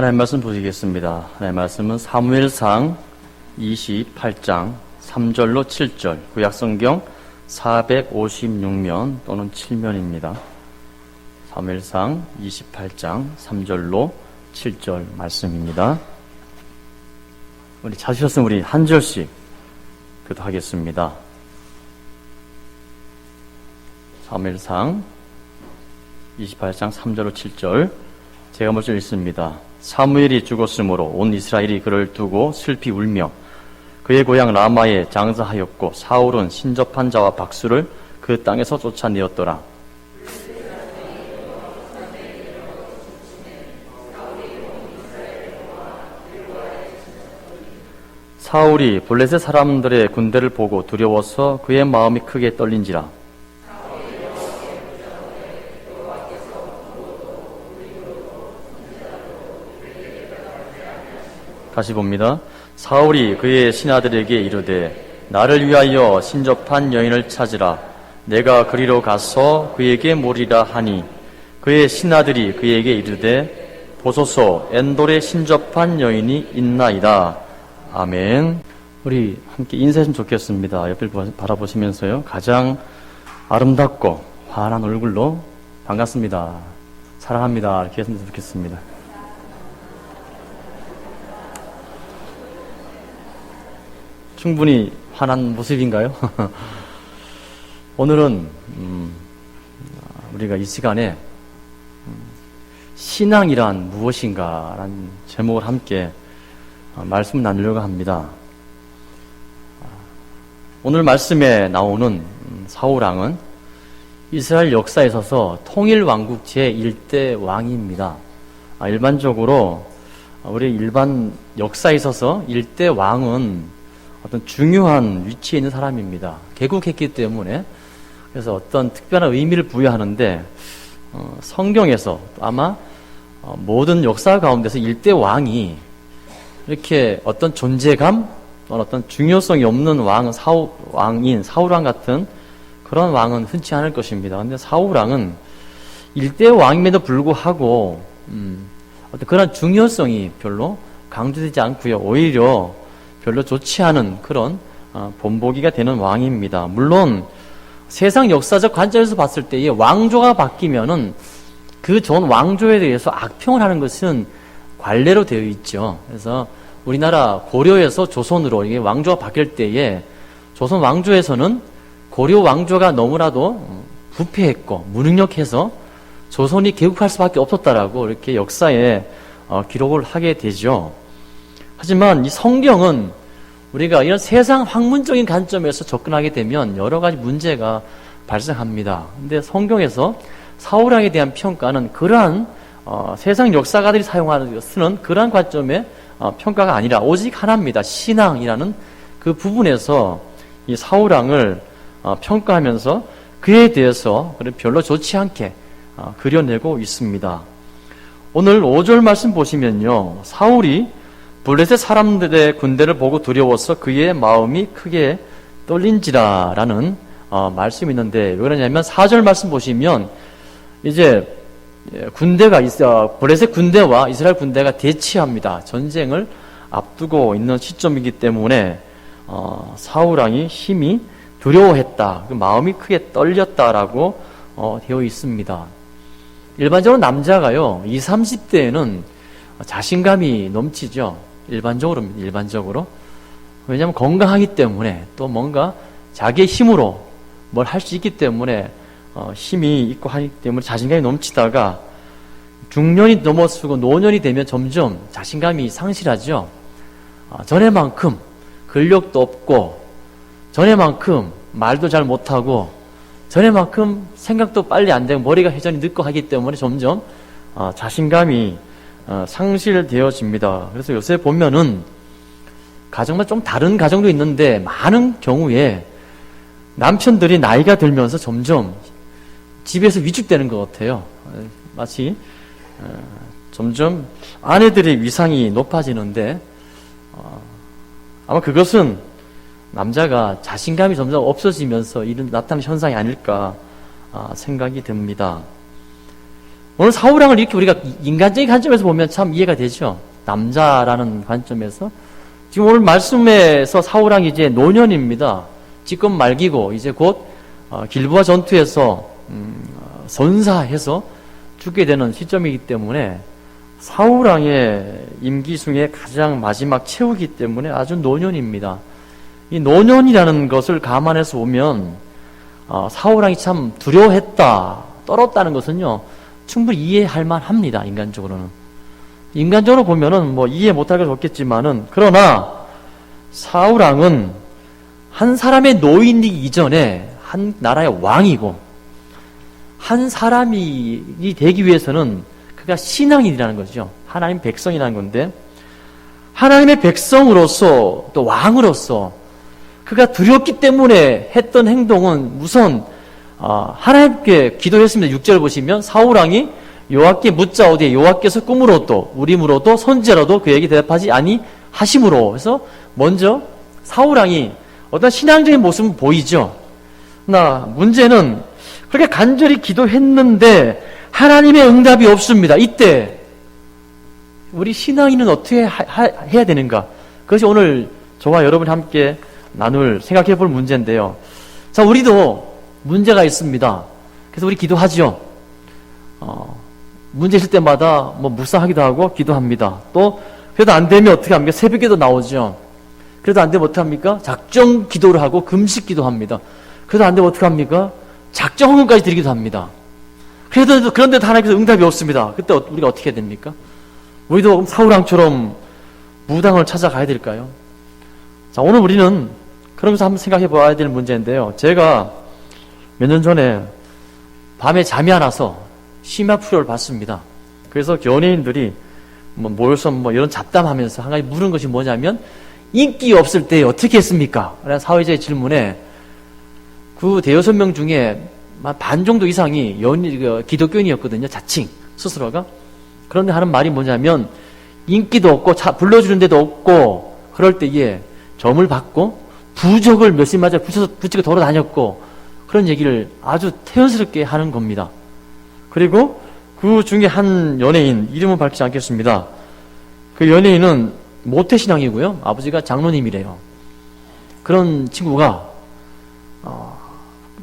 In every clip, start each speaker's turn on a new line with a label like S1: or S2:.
S1: 하나님 말씀 보시겠습니다. 하나님 말씀은 사무엘상 28장 3절로 7절, 구약성경 456면 또는 7면입니다. 사무엘상 28장 3절로 7절 말씀입니다. 우리 찾으셨으면 우리 한 절씩 교도하겠습니다. 사무엘상 28장 3절로 7절, 제가 먼저 읽습니다. 사무엘이 죽었으므로 온 이스라엘이 그를 두고 슬피 울며 그의 고향 라마에 장사하였고 사울은 신접한 자와 박수를 그 땅에서 쫓아내었더라. 사울이 블레셋 사람들의 군대를 보고 두려워서 그의 마음이 크게 떨린지라. 다시 봅니다. 사울이 그의 신하들에게 이르되 나를 위하여 신접한 여인을 찾으라. 내가 그리로 가서 그에게 모리라 하니 그의 신하들이 그에게 이르되 보소서 엔돌에 신접한 여인이 있나이다. 아멘. 우리 함께 인사했으면 좋겠습니다. 옆을 바라보시면서요. 가장 아름답고 환한 얼굴로 반갑습니다, 사랑합니다 이렇게 했으면 좋겠습니다. 충분히 환한 모습인가요? 오늘은 우리가 이 시간에 신앙이란 무엇인가 라는 제목을 함께 말씀 나누려고 합니다. 오늘 말씀에 나오는 사울왕은 이스라엘 역사에 있어서 통일왕국 제1대 왕입니다. 일반적으로 우리 일반 역사에 있어서 1대 왕은 어떤 중요한 위치에 있는 사람입니다. 개국했기 때문에. 그래서 어떤 특별한 의미를 부여하는데 성경에서 아마 모든 역사 가운데서 1대 왕이 이렇게 어떤 존재감 또는 어떤 중요성이 없는 왕은 왕인 사울왕 같은 그런 왕은 흔치 않을 것입니다. 그런데 사울왕은 1대 왕임에도 불구하고 어떤 그런 중요성이 별로 강조되지 않고요. 오히려 별로 좋지 않은 그런 본보기가 되는 왕입니다. 물론 세상 역사적 관점에서 봤을 때에 왕조가 바뀌면은 그 전 왕조에 대해서 악평을 하는 것은 관례로 되어 있죠. 그래서 우리나라 고려에서 조선으로 이게 왕조가 바뀔 때에 조선 왕조에서는 고려 왕조가 너무나도 부패했고 무능력해서 조선이 개국할 수밖에 없었다라고 이렇게 역사에 기록을 하게 되죠. 하지만 이 성경은 우리가 이런 세상 학문적인 관점에서 접근하게 되면 여러 가지 문제가 발생합니다. 근데 성경에서 사울왕에 대한 평가는 그러한 세상 역사가들이 쓰는 그러한 관점의 평가가 아니라 오직 하나입니다. 신앙이라는 그 부분에서 이 사울왕을 평가하면서 그에 대해서 별로 좋지 않게 그려내고 있습니다. 오늘 5절 말씀 보시면요, 사울이 블레셋 사람들의 군대를 보고 두려워서 그의 마음이 크게 떨린지라 라는 말씀이 있는데, 왜 그러냐면 4절 말씀 보시면 이제 블레셋 군대와 이스라엘 군대가 대치합니다. 전쟁을 앞두고 있는 시점이기 때문에 사울왕이 심히 두려워했다, 그 마음이 크게 떨렸다라고 되어 있습니다. 일반적으로 남자가요 20, 30대에는 자신감이 넘치죠. 일반적으로. 왜냐하면 건강하기 때문에, 또 뭔가 자기의 힘으로 뭘 할 수 있기 때문에 힘이 있고 하기 때문에 자신감이 넘치다가 중년이 넘어서고 노년이 되면 점점 자신감이 상실하죠. 전에만큼 근력도 없고, 전에만큼 말도 잘 못하고, 전에만큼 생각도 빨리 안 되고 머리가 회전이 늦고 하기 때문에 점점 자신감이 상실되어집니다. 그래서 요새 보면은 가정만 좀 다른 가정도 있는데 많은 경우에 남편들이 나이가 들면서 점점 집에서 위축되는 것 같아요. 마치 점점 아내들의 위상이 높아지는데 아마 그것은 남자가 자신감이 점점 없어지면서 나타나는 현상이 아닐까 생각이 듭니다. 오늘 사울왕을 이렇게 우리가 인간적인 관점에서 보면 참 이해가 되죠. 남자라는 관점에서. 지금 오늘 말씀에서 사울왕이 이제 노년입니다. 직권 말기고 이제 곧 길보아 전투에서 선사해서 죽게 되는 시점이기 때문에 사울왕의 임기 중에 가장 마지막 최후이기 때문에 아주 노년입니다. 이 노년이라는 것을 감안해서 보면 사울왕이 참 두려워했다, 떨었다는 것은요 충분히 이해할 만합니다. 인간적으로는. 인간적으로 보면은 뭐 이해 못할 것은 없겠지만은, 그러나 사울왕은 한 사람의 노인이기 이전에 한 나라의 왕이고, 한 사람이 되기 위해서는 그가 신앙인이라는 거죠. 하나님 백성이라는 건데, 하나님의 백성으로서 또 왕으로서 그가 두렵기 때문에 했던 행동은 우선 하나님께 기도했습니다. 6절 보시면 사울왕이 여호와께 묻자오되 여호와께서 꿈으로도 우림으로도 선지자로도 그에게 대답하지 아니하심으로. 그래서 먼저 사울왕이 어떤 신앙적인 모습은 보이죠. 그러나 문제는 그렇게 간절히 기도했는데 하나님의 응답이 없습니다. 이때 우리 신앙인은 어떻게 해야 되는가? 그것이 오늘 저와 여러분이 함께 나눌, 생각해 볼 문제인데요. 자, 우리도 문제가 있습니다. 그래서 우리 기도하죠. 문제 있을 때마다 뭐 묵상하기도 하고 기도합니다. 또 그래도 안 되면 어떻게 합니까? 새벽에도 나오죠. 그래도 안 되면 어떻게 합니까? 작정 기도를 하고 금식 기도합니다. 그래도 안 되면 어떻게 합니까? 작정 헌금까지 드리기도 합니다. 그런데도 하나님께서 응답이 없습니다. 그때 우리가 어떻게 해야 됩니까? 우리도 사울왕처럼 무당을 찾아가야 될까요? 자, 오늘 우리는 그러면서 한번 생각해 봐야 될 문제인데요. 제가 몇 년 전에 밤에 잠이 안 와서 심야프로를 봤습니다. 그래서 연예인들이 모여서 이런 잡담하면서 한 가지 물은 것이 뭐냐면, 인기 없을 때 어떻게 했습니까? 라는 사회자의 질문에 그 대여섯 명 중에 반 정도 이상이 기독교인이었거든요. 자칭 스스로가. 그런데 하는 말이 뭐냐면, 인기도 없고 불러주는 데도 없고 그럴 때에 점을 받고 부적을 몇십 마디 붙이고 돌아다녔고, 그런 얘기를 아주 태연스럽게 하는 겁니다. 그리고 그 중에 한 연예인, 이름은 밝히지 않겠습니다. 그 연예인은 모태신앙이고요. 아버지가 장로님이래요. 그런 친구가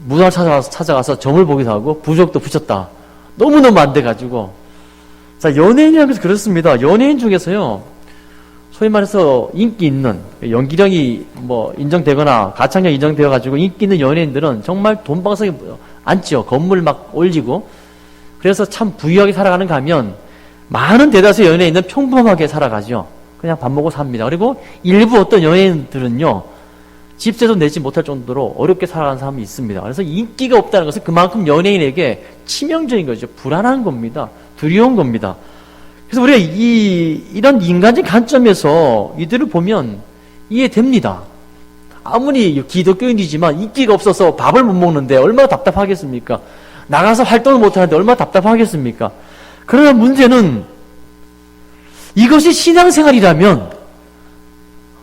S1: 무당을 찾아가서 점을 보기도 하고 부적도 붙였다. 너무너무 안 돼가지고. 자, 연예인이라는 것은 그렇습니다. 연예인 중에서요, 소위 말해서 인기 있는, 연기력이 인정되거나 가창력 인정되어가지고 인기 있는 연예인들은 정말 돈방석에 앉죠. 건물 막 올리고. 그래서 참 부유하게 살아가는가 하면 많은 대다수의 연예인은 평범하게 살아가죠. 그냥 밥 먹고 삽니다. 그리고 일부 어떤 연예인들은요, 집세도 내지 못할 정도로 어렵게 살아가는 사람이 있습니다. 그래서 인기가 없다는 것은 그만큼 연예인에게 치명적인 거죠. 불안한 겁니다. 두려운 겁니다. 그래서 우리가 이런 인간적인 관점에서 이들을 보면 이해됩니다. 아무리 기독교인이지만 인기가 없어서 밥을 못 먹는데 얼마나 답답하겠습니까? 나가서 활동을 못하는데 얼마나 답답하겠습니까? 그러나 문제는 이것이 신앙생활이라면,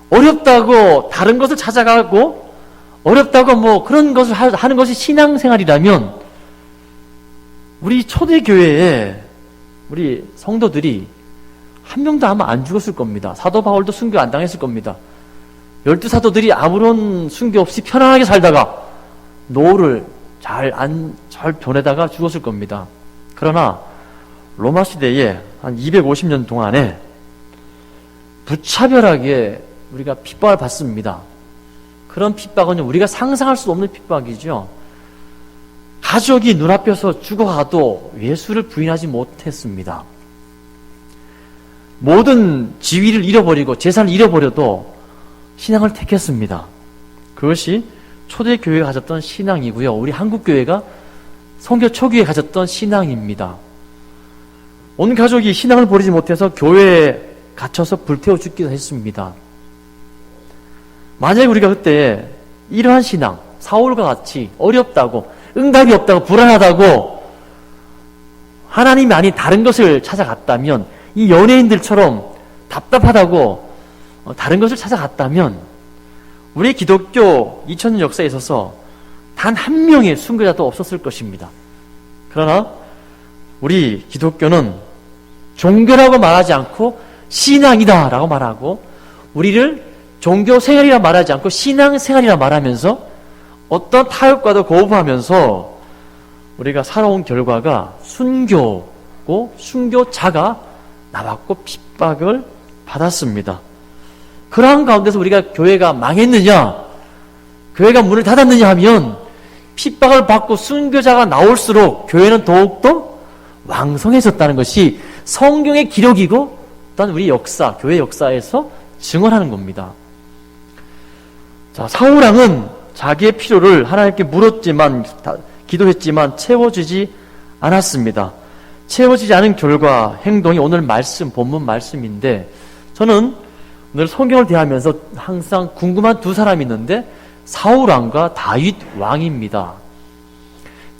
S1: 어렵다고 다른 것을 찾아가고 어렵다고 그런 것을 하는 것이 신앙생활이라면, 우리 초대교회에 우리 성도들이 한 명도 아마 안 죽었을 겁니다. 사도 바울도 순교 안 당했을 겁니다. 12사도들이 아무런 순교 없이 편안하게 살다가 노후를 잘 보내다가 죽었을 겁니다. 그러나 로마 시대에 한 250년 동안에 무차별하게 우리가 핍박을 받습니다. 그런 핍박은 우리가 상상할 수 없는 핍박이죠. 가족이 눈앞에서 죽어가도 예수를 부인하지 못했습니다. 모든 지위를 잃어버리고 재산을 잃어버려도 신앙을 택했습니다. 그것이 초대교회가 가졌던 신앙이고요. 우리 한국교회가 선교 초기에 가졌던 신앙입니다. 온 가족이 신앙을 버리지 못해서 교회에 갇혀서 불태워 죽기도 했습니다. 만약에 우리가 그때 이러한 신앙, 사울과 같이 어렵다고, 응답이 없다고, 불안하다고, 하나님이 아닌 다른 것을 찾아갔다면, 이 연예인들처럼 답답하다고 다른 것을 찾아갔다면, 우리 기독교 2000년 역사에 있어서 단 한 명의 순교자도 없었을 것입니다. 그러나
S2: 우리 기독교는 종교라고 말하지 않고 신앙이다 라고 말하고, 우리를 종교 생활이라 말하지 않고 신앙 생활이라 말하면서 어떤 타협과도 거부하면서 우리가 살아온 결과가 순교고 순교자가 나왔고 핍박을 받았습니다. 그러한 가운데서 우리가 교회가 망했느냐, 교회가 문을 닫았느냐 하면 핍박을 받고 순교자가 나올수록 교회는 더욱더 왕성해졌다는 것이 성경의 기록이고 또한 우리 역사, 교회 역사에서 증언하는 겁니다. 자, 사울왕은 자기의 필요를 하나님께 물었지만, 기도했지만 채워지지 않았습니다. 채워지지 않은 결과 행동이 오늘 말씀, 본문 말씀인데, 저는 오늘 성경을 대하면서 항상 궁금한 두 사람이 있는데 사울왕과 다윗 왕입니다.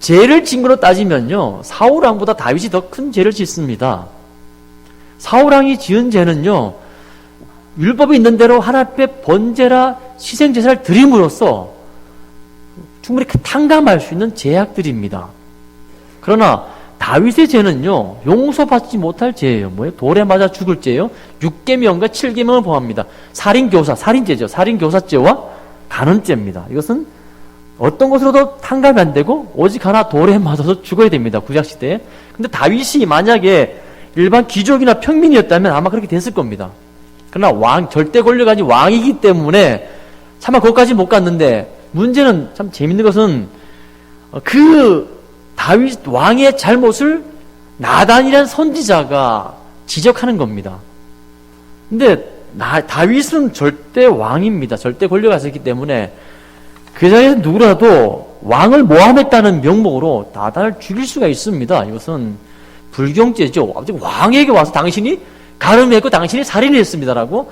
S2: 죄를 진 걸로 따지면요, 사울왕보다 다윗이 더 큰 죄를 짓습니다. 사울왕이 지은 죄는요, 율법이 있는 대로 하나님 앞에 번제라 희생제사를 드림으로써 충분히 탕감할 수 있는 제약들입니다. 그러나 다윗의 죄는요, 용서받지 못할 죄예요. 뭐예요? 돌에 맞아 죽을 죄예요. 6계명과 7계명을 포함합니다. 살인교사, 살인죄죠. 살인교사죄와 간음죄입니다. 이것은 어떤 것으로도 탕감이 안 되고 오직 하나 돌에 맞아서 죽어야 됩니다. 구약시대에. 근데 다윗이 만약에 일반 귀족이나 평민이었다면 아마 그렇게 됐을 겁니다. 그러나 절대 권력이 아닌 왕이기 때문에 차마 거기까지 못 갔는데, 문제는 참 재밌는 것은 그 다윗 왕의 잘못을 나단이라는 선지자가 지적하는 겁니다. 근데 다윗은 절대 왕입니다. 절대 권력이 있었기 때문에 그 자리에서 누구라도 왕을 모함했다는 명목으로 나단을 죽일 수가 있습니다. 이것은 불경죄죠. 왕에게 와서 당신이 가늠했고 당신이 살인을 했습니다라고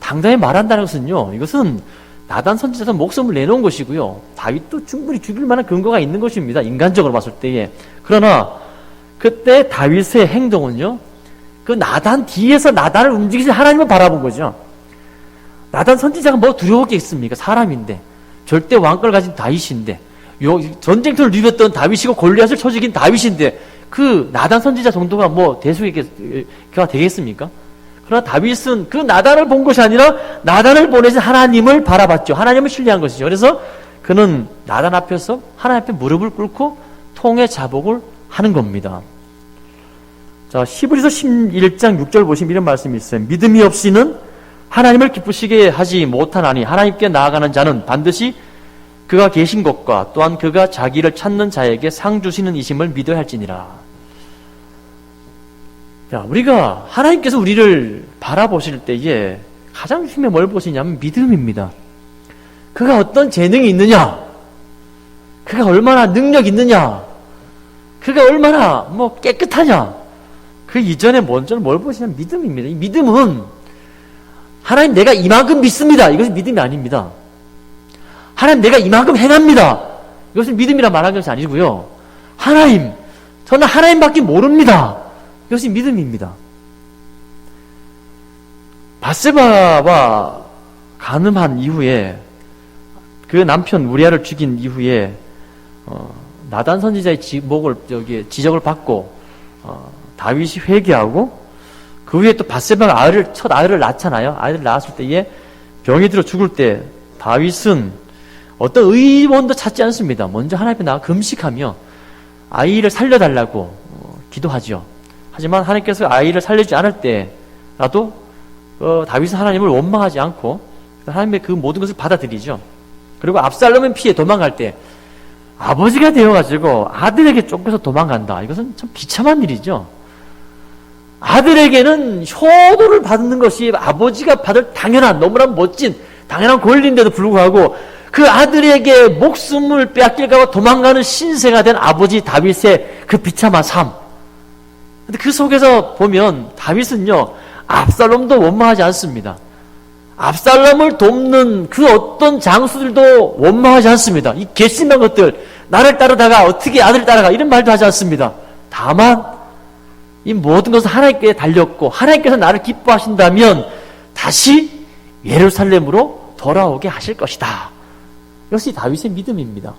S2: 당당히 말한다는 것은요, 이것은 나단 선지자도 목숨을 내놓은 것이고요, 다윗도 충분히 죽일 만한 근거가 있는 것입니다. 인간적으로 봤을 때에. 그러나 그때 다윗의 행동은요, 그 나단 뒤에서 나단을 움직이신 하나님을 바라본 거죠. 나단 선지자가 뭐 두려울 게 있습니까? 사람인데, 절대 왕권을 가진 다윗인데, 전쟁터를 누볐던 다윗이고 골리앗을 쳐 죽인 다윗인데, 그 나단 선지자 정도가 뭐 대수가 되겠습니까? 그러나 다윗은 그 나단을 본 것이 아니라 나단을 보내신 하나님을 바라봤죠. 하나님을 신뢰한 것이죠. 그래서 그는 나단 앞에서 하나님 앞에 무릎을 꿇고 통회 자복을 하는 겁니다. 자, 히브리서 11장 6절 보시면 이런 말씀이 있어요. 믿음이 없이는 하나님을 기쁘시게 하지 못하나니 하나님께 나아가는 자는 반드시 그가 계신 것과 또한 그가 자기를 찾는 자에게 상 주시는 이심을 믿어야 할지니라. 자, 우리가 하나님께서 우리를 바라보실 때에 가장 중요한 뭘 보시냐면 믿음입니다. 그가 어떤 재능이 있느냐, 그가 얼마나 능력이 있느냐, 그가 얼마나 깨끗하냐, 그 이전에 먼저 뭘 보시냐면 믿음입니다. 이 믿음은 하나님 내가 이만큼 믿습니다, 이것은 믿음이 아닙니다. 하나님 내가 이만큼 행합니다, 이것은 믿음이라 말하는 것이 아니고요, 하나님 저는 하나님밖에 모릅니다, 이것이 믿음입니다. 밧세바와 간음한 이후에, 그 남편 우리아를 죽인 이후에 나단 선지자의 지적을 받고 다윗이 회개하고, 그 후에 또 밧세바가 첫 아들을 낳잖아요. 아이를 낳았을 때에 병이 들어 죽을 때 다윗은 어떤 의원도 찾지 않습니다. 먼저 하나님 앞에 나가 금식하며 아이를 살려달라고 기도하죠. 하지만 하나님께서 아이를 살려주지 않을 때라도 다윗은 하나님을 원망하지 않고 하나님의 그 모든 것을 받아들이죠. 그리고 압살롬은 피해 도망갈 때 아버지가 되어가지고 아들에게 쫓겨서 도망간다. 이것은 참 비참한 일이죠. 아들에게는 효도를 받는 것이 아버지가 받을 당연한, 너무나 멋진 당연한 권리인데도 불구하고 그 아들에게 목숨을 빼앗길까 봐 도망가는 신세가 된 아버지 다윗의 그 비참한 삶. 근데 그 속에서 보면 다윗은요, 압살롬도 원망하지 않습니다. 압살롬을 돕는 그 어떤 장수들도 원망하지 않습니다. 이 괘씸한 것들, 나를 따르다가 어떻게 아들을 따라가, 이런 말도 하지 않습니다. 다만 이 모든 것은 하나님께 달렸고 하나님께서 나를 기뻐하신다면 다시 예루살렘으로 돌아오게 하실 것이다. 이것이 다윗의 믿음입니다.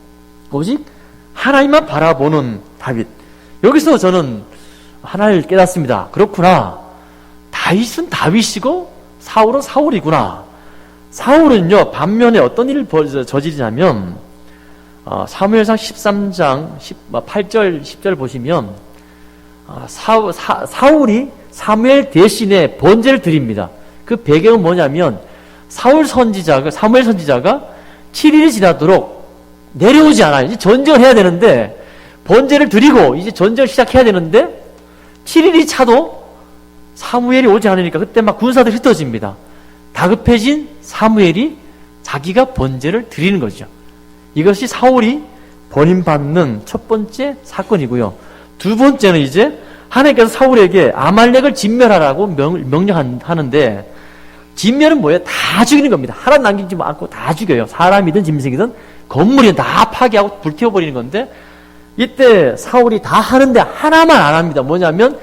S2: 오직 하나님만 바라보는 다윗. 여기서 저는 하나를 깨닫습니다. 그렇구나. 다윗은 다윗이고 사울은 사울이구나. 사울은요, 반면에 어떤 일을 저지르냐면, 사무엘상 13장 8절, 10절 보시면, 사울이 사무엘 대신에 번제를 드립니다. 그 배경은 뭐냐면, 사무엘 선지자가 7일이 지나도록 내려오지 않아요. 이제 전쟁을 해야 되는데, 번제를 드리고 이제 전쟁을 시작해야 되는데, 7일이 차도 사무엘이 오지 않으니까 그때 막 군사들이 흩어집니다. 다급해진 사무엘이 자기가 번제를 드리는 거죠. 이것이 사울이 버림받는 첫 번째 사건이고요. 두 번째는 이제 하나님께서 사울에게 아말렉을 진멸하라고 명령하는데, 진멸은 뭐예요? 다 죽이는 겁니다. 하나 남기지 않고 다 죽여요. 사람이든 짐승이든 건물이든 다 파괴하고 불태워버리는 건데, 이때 사울이 다 하는데 하나만 안 합니다. 뭐냐면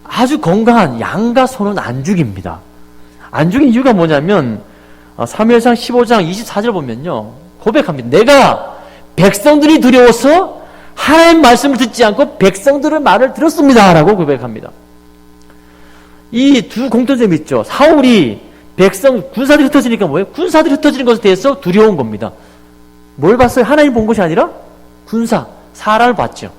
S2: 아주 건강한 양과 소는 안 죽입니다. 안 죽인 이유가 뭐냐면 사무엘상 15장 24절 보면요, 고백합니다. 내가 백성들이 두려워서 하나님 말씀을 듣지 않고 백성들의 말을 들었습니다 라고 고백합니다. 이 두 공통점이 있죠. 사울이 군사들이 흩어지니까 뭐예요? 군사들이 흩어지는 것에 대해서 두려운 겁니다. 뭘 봤어요? 하나님 본 것이 아니라 사람을 봤죠.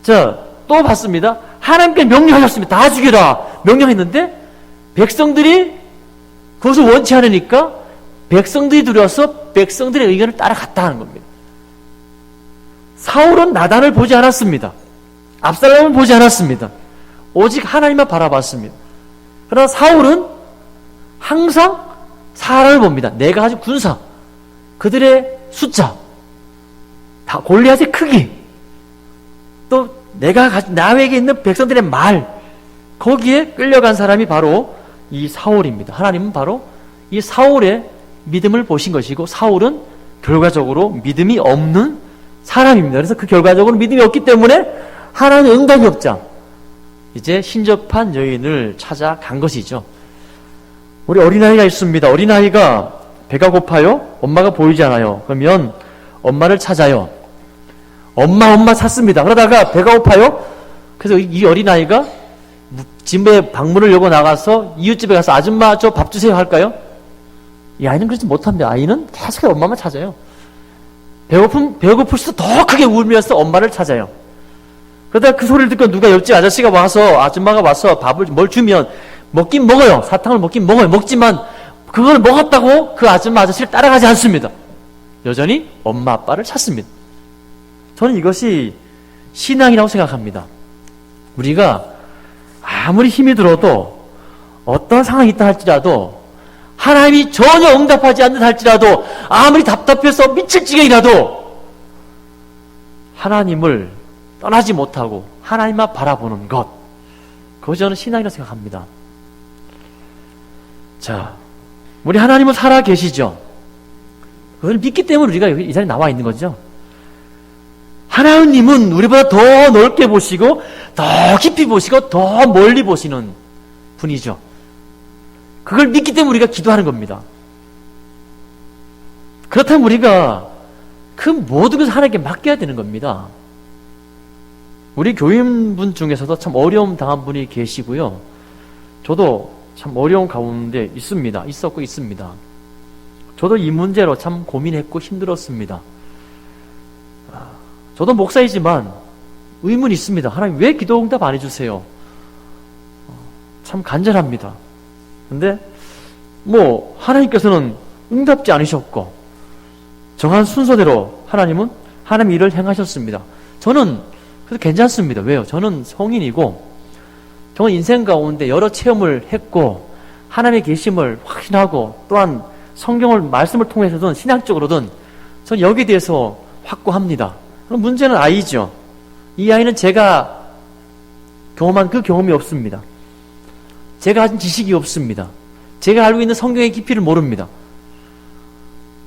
S2: 자, 또 봤습니다. 하나님께 명령하셨습니다. 다 죽여라 명령했는데 백성들이 그것을 원치 않으니까 백성들이 두려워서 백성들의 의견을 따라갔다 하는 겁니다. 사울은 나단을 보지 않았습니다. 압살롬을 보지 않았습니다. 오직 하나님만 바라봤습니다. 그러나 사울은 항상 사람을 봅니다. 내가 가진 군사, 그들의 숫자, 다 골리앗의 크기, 또 나에게 있는 백성들의 말, 거기에 끌려간 사람이 바로 이 사울입니다. 하나님은 바로 이 사울의 믿음을 보신 것이고, 사울은 결과적으로 믿음이 없는 사람입니다. 그래서 그 결과적으로 믿음이 없기 때문에 하나님의 응답이 없자 이제 신접한 여인을 찾아간 것이죠. 우리 어린아이가 있습니다. 어린아이가 배가 고파요? 엄마가 보이지 않아요. 그러면 엄마를 찾아요. 엄마 찾습니다. 그러다가 배가 고파요? 그래서 이 어린아이가 집에 방문을 열고 나가서 이웃집에 가서 아줌마 저 밥 주세요 할까요? 이 아이는 그렇지 못합니다. 아이는 계속 엄마만 찾아요. 배고플 수도 더 크게 울면서 엄마를 찾아요. 그러다가 그 소리를 듣고 누가 옆집 아줌마가 와서 뭘 주면 먹긴 먹어요. 사탕을 먹긴 먹어요. 먹지만 그걸 먹었다고 그 아저씨를 따라가지 않습니다. 여전히 엄마 아빠를 찾습니다. 저는 이것이 신앙이라고 생각합니다. 우리가 아무리 힘이 들어도 어떤 상황이 있다 할지라도, 하나님이 전혀 응답하지 않는 할지라도, 아무리 답답해서 미칠 지경이라도 하나님을 떠나지 못하고 하나님만 바라보는 것, 그것이 저는 신앙이라고 생각합니다. 자, 우리 하나님은 살아 계시죠. 그걸 믿기 때문에 우리가 이 자리에 나와 있는 거죠. 하나님은 우리보다 더 넓게 보시고 더 깊이 보시고 더 멀리 보시는 분이죠. 그걸 믿기 때문에 우리가 기도하는 겁니다. 그렇다면 우리가 그 모든 것을 하나님께 맡겨야 되는 겁니다. 우리 교인분 중에서도 참 어려움 당한 분이 계시고요. 저도 참 어려운 가운데 있었고 있습니다. 저도 이 문제로 참 고민했고 힘들었습니다. 저도 목사이지만 의문이 있습니다. 하나님 왜 기도 응답 안 해주세요? 참 간절합니다. 근데 하나님께서는 응답지 않으셨고 정한 순서대로 하나님 일을 행하셨습니다. 저는 그래도 괜찮습니다. 왜요? 저는 성인이고 저는 인생 가운데 여러 체험을 했고 하나님의 계심을 확신하고 또한 성경을 말씀을 통해서든 신학적으로든 저는 여기에 대해서 확고합니다. 그럼 문제는 아이죠. 이 아이는 제가 경험한 그 경험이 없습니다. 제가 가진 지식이 없습니다. 제가 알고 있는 성경의 깊이를 모릅니다.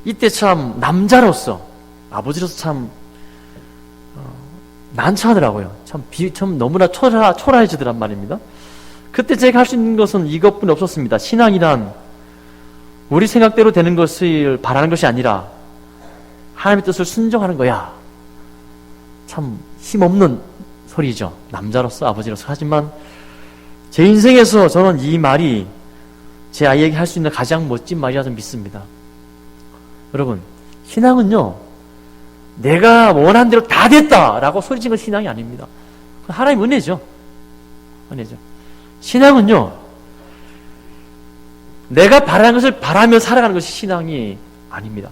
S2: 이때 참 남자로서, 아버지로서 참 난처하더라고요. 참 너무나 초라해지더란 말입니다. 그때 제가 할 수 있는 것은 이것뿐이 없었습니다. 신앙이란 우리 생각대로 되는 것을 바라는 것이 아니라 하나님의 뜻을 순종하는 거야. 참 힘없는 소리죠. 남자로서, 아버지로서. 하지만 제 인생에서 저는 이 말이 제 아이에게 할 수 있는 가장 멋진 말이라서 믿습니다. 여러분, 신앙은요, 내가 원한 대로 다 됐다라고 소리치는 건 신앙이 아닙니다. 그건 하나님의 은혜죠. 은혜죠. 신앙은요, 내가 바라는 것을 바라며 살아가는 것이 신앙이 아닙니다.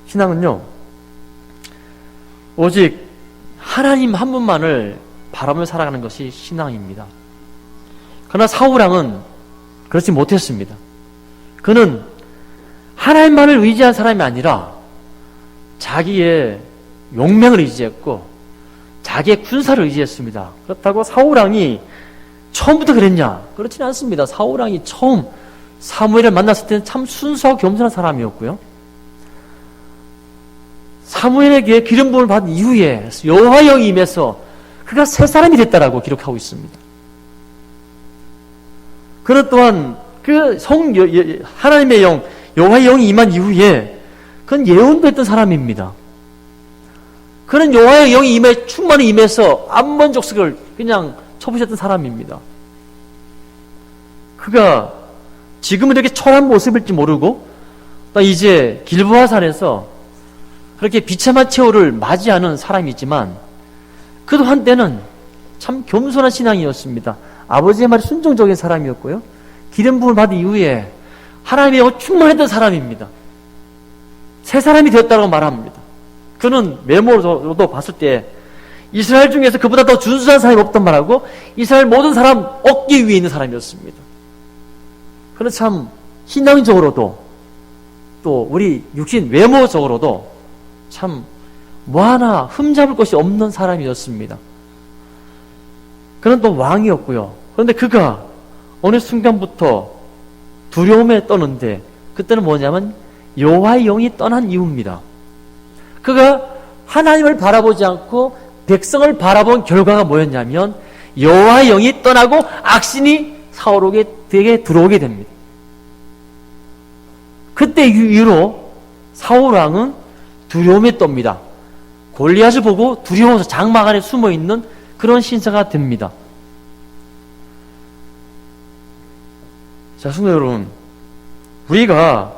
S2: 신앙은요, 오직 하나님 한 분만을 바라며 살아가는 것이 신앙입니다. 그러나 사울왕은 그렇지 못했습니다. 그는 하나님만을 의지한 사람이 아니라 자기의 용맹을 의지했고 자기의 군사를 의지했습니다. 그렇다고 사울왕이 처음부터 그랬냐? 그렇지는 않습니다. 사울왕이 처음 사무엘을 만났을 때는 참 순수하고 겸손한 사람이었고요. 사무엘에게 기름 부음을 받은 이후에 여호와의 영이 임해서 그가 새 사람이 됐다라고 기록하고 있습니다. 그는 또한 그 하나님의 영, 여호와의 영이 임한 이후에 그는 예언도 했던 사람입니다. 그는 여호와의 영이 충만히 임해서 암몬 족속을 그냥 쳐부셨던 사람입니다. 그가 지금은 이렇게 초라한 모습일지 모르고 또 이제 길보아 산에서 그렇게 비참한 최후를 맞이하는 사람이지만 그도 한때는 참 겸손한 신앙이었습니다. 아버지의 말에 순종적인 사람이었고요. 기름 부음을 받은 이후에 하나님의 영을 충만했던 사람입니다. 새 사람이 되었다고 말합니다. 그는 메모로도 봤을 때 이스라엘 중에서 그보다 더 준수한 사람이 없단 말하고 이스라엘 모든 사람 어깨 위에 있는 사람이었습니다. 그는 참 신앙적으로도 또 우리 육신 외모적으로도 참 뭐 하나 흠잡을 것이 없는 사람이었습니다. 그는 또 왕이었고요. 그런데 그가 어느 순간부터 두려움에 떠는데 그때는 뭐냐면 여호와의 영이 떠난 이유입니다. 그가 하나님을 바라보지 않고 백성을 바라본 결과가 뭐였냐면 여호와의 영이 떠나고 악신이 사울에게 들어오게 됩니다. 그때 이후로 사울왕은 두려움에 떱니다. 골리앗을 보고 두려워서 장막 안에 숨어있는 그런 신사가 됩니다. 자, 성도 여러분, 우리가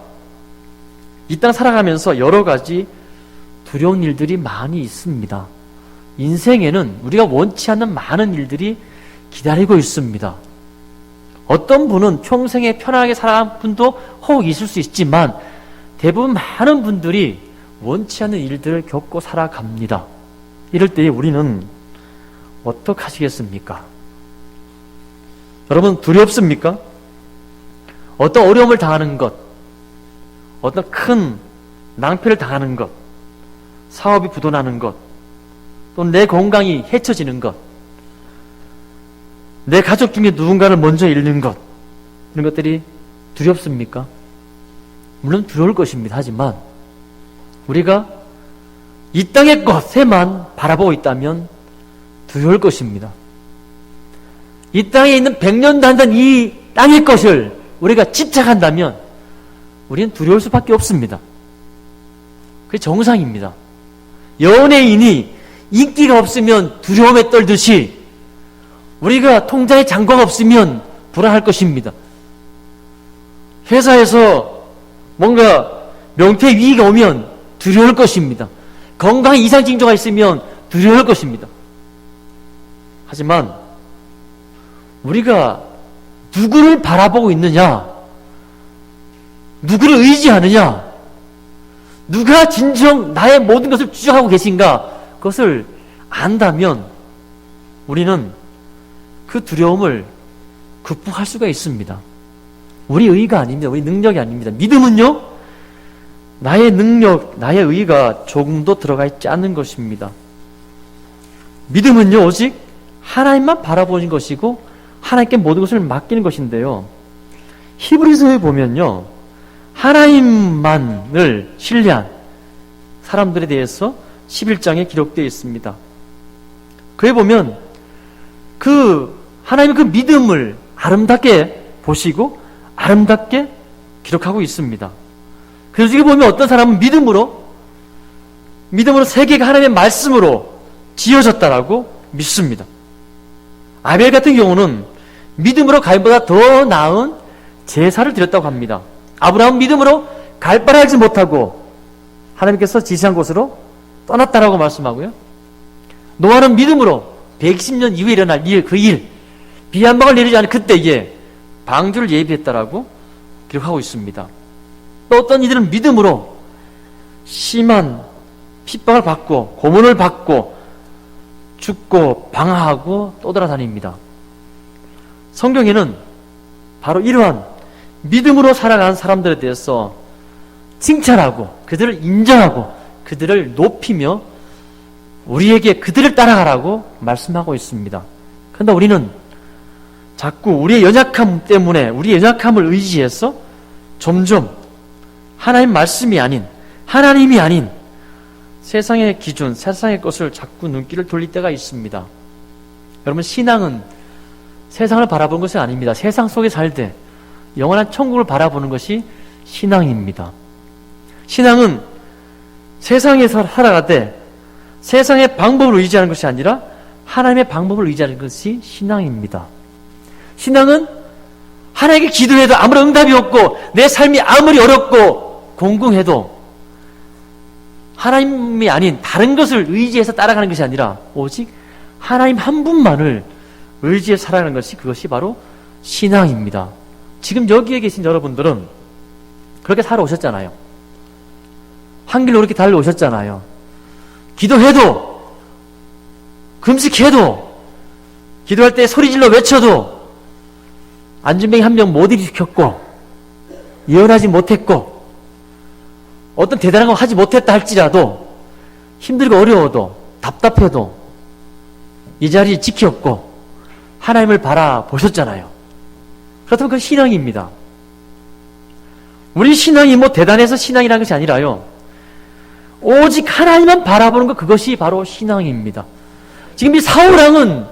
S2: 이 땅 살아가면서 여러 가지 두려운 일들이 많이 있습니다. 인생에는 우리가 원치 않는 많은 일들이 기다리고 있습니다. 어떤 분은 평생에 편안하게 살아간 분도 혹 있을 수 있지만 대부분 많은 분들이 원치 않는 일들을 겪고 살아갑니다. 이럴 때 우리는 어떻게 하시겠습니까? 여러분, 두렵습니까? 어떤 어려움을 당하는 것, 어떤 큰 낭패를 당하는 것, 사업이 부도나는 것, 또 내 건강이 해쳐지는 것, 내 가족 중에 누군가를 먼저 잃는 것, 이런 것들이 두렵습니까? 물론 두려울 것입니다. 하지만 우리가 이 땅의 것에만 바라보고 있다면 두려울 것입니다. 이 땅에 있는 100년 단단 이 땅의 것을 우리가 집착한다면 우리는 두려울 수밖에 없습니다. 그게 정상입니다. 연예인이 인기가 없으면 두려움에 떨듯이 우리가 통장에 잔고가 없으면 불안할 것입니다. 회사에서 뭔가 명태 위기가 오면 두려울 것입니다. 건강에 이상 징조가 있으면 두려울 것입니다. 하지만 우리가 누구를 바라보고 있느냐, 누구를 의지하느냐, 누가 진정 나의 모든 것을 주장하고 계신가, 그것을 안다면 우리는 그 두려움을 극복할 수가 있습니다. 우리 의가 아닙니다. 우리 능력이 아닙니다. 믿음은요, 나의 능력, 나의 의가 조금도 들어가 있지 않는 것입니다. 믿음은요, 오직 하나님만 바라보는 것이고 하나님께 모든 것을 맡기는 것인데요. 히브리서에 보면요, 하나님만을 신뢰한 사람들에 대해서 11장에 기록되어 있습니다. 그에 보면 하나님의 그 믿음을 아름답게 보시고 아름답게 기록하고 있습니다. 그래서 여기 보면 어떤 사람은 믿음으로 세계가 하나님의 말씀으로 지어졌다라고 믿습니다. 아벨 같은 경우는 믿음으로 가인보다 더 나은 제사를 드렸다고 합니다. 아브라함은 믿음으로 갈 바를 알지 못하고 하나님께서 지시한 곳으로 떠났다라고 말씀하고요. 노아는 믿음으로 110년 이후에 일어날 비 한 방울 내리지 않은 그때에 방주를 예비했다라고 기록하고 있습니다. 또 어떤 이들은 믿음으로 심한 핍박을 받고 고문을 받고 죽고 방황하고 떠돌아다닙니다. 성경에는 바로 이러한 믿음으로 살아가는 사람들에 대해서 칭찬하고 그들을 인정하고 그들을 높이며 우리에게 그들을 따라가라고 말씀하고 있습니다. 그런데 우리는 자꾸 우리의 연약함 때문에 우리의 연약함을 의지해서 점점 하나님 말씀이 아닌 하나님이 아닌 세상의 기준, 세상의 것을 자꾸 눈길을 돌릴 때가 있습니다. 여러분, 신앙은 세상을 바라보는 것이 아닙니다. 세상 속에 살되 영원한 천국을 바라보는 것이 신앙입니다. 신앙은 세상에서 살아가되 세상의 방법을 의지하는 것이 아니라 하나님의 방법을 의지하는 것이 신앙입니다. 신앙은 하나님께 기도해도 아무런 응답이 없고 내 삶이 아무리 어렵고 공공해도 하나님이 아닌 다른 것을 의지해서 따라가는 것이 아니라 오직 하나님 한 분만을 의지해서 살아가는 것이 그것이 바로 신앙입니다. 지금 여기에 계신 여러분들은 그렇게 살아오셨잖아요. 한 길로 이렇게 달려오셨잖아요. 기도해도 금식해도 기도할 때 소리질러 외쳐도 안전뱅이 한 명 못 일으켰고 예언하지 못했고 어떤 대단한 거 하지 못했다 할지라도 힘들고 어려워도 답답해도 이 자리에 지켰고 하나님을 바라보셨잖아요. 그렇다면 그건 신앙입니다. 우리 신앙이 뭐 대단해서 신앙이라는 것이 아니라요. 오직 하나님만 바라보는 것, 그것이 바로 신앙입니다. 지금 이 사울왕은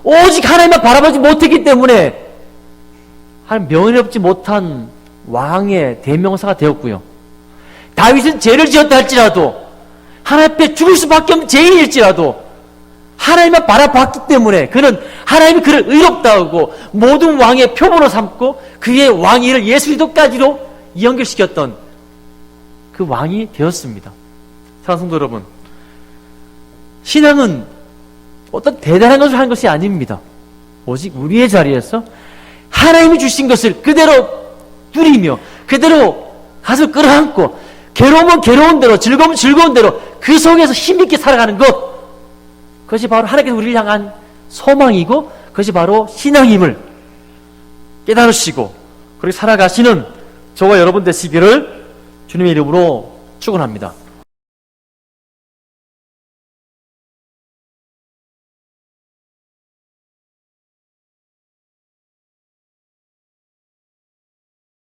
S2: 오직 하나님만 바라보지 못했기 때문에 명예롭지 못한 왕의 대명사가 되었고요. 다윗은 죄를 지었다 할지라도 하나님 앞에 죽을 수밖에 없는 죄인일지라도 하나님만 바라봤기 때문에 그는 하나님이 그를 의롭다 하고 모든 왕의 표본으로 삼고 그의 왕위를 예수 그리스도까지로 연결시켰던 그 왕이 되었습니다. 사랑하는 성도 여러분, 신앙은 어떤 대단한 것을 하는 것이 아닙니다. 오직 우리의 자리에서 하나님이 주신 것을 그대로 누리며 그대로 가슴을 끌어안고 괴로우면 괴로운 대로 즐거우면 즐거운 대로 그 속에서 힘있게 살아가는 것, 그것이 바로 하나님께서 우리를 향한 소망이고 그것이 바로 신앙임을 깨달으시고 그렇게 살아가시는 저와 여러분 되시기를 주님의 이름으로 축원합니다.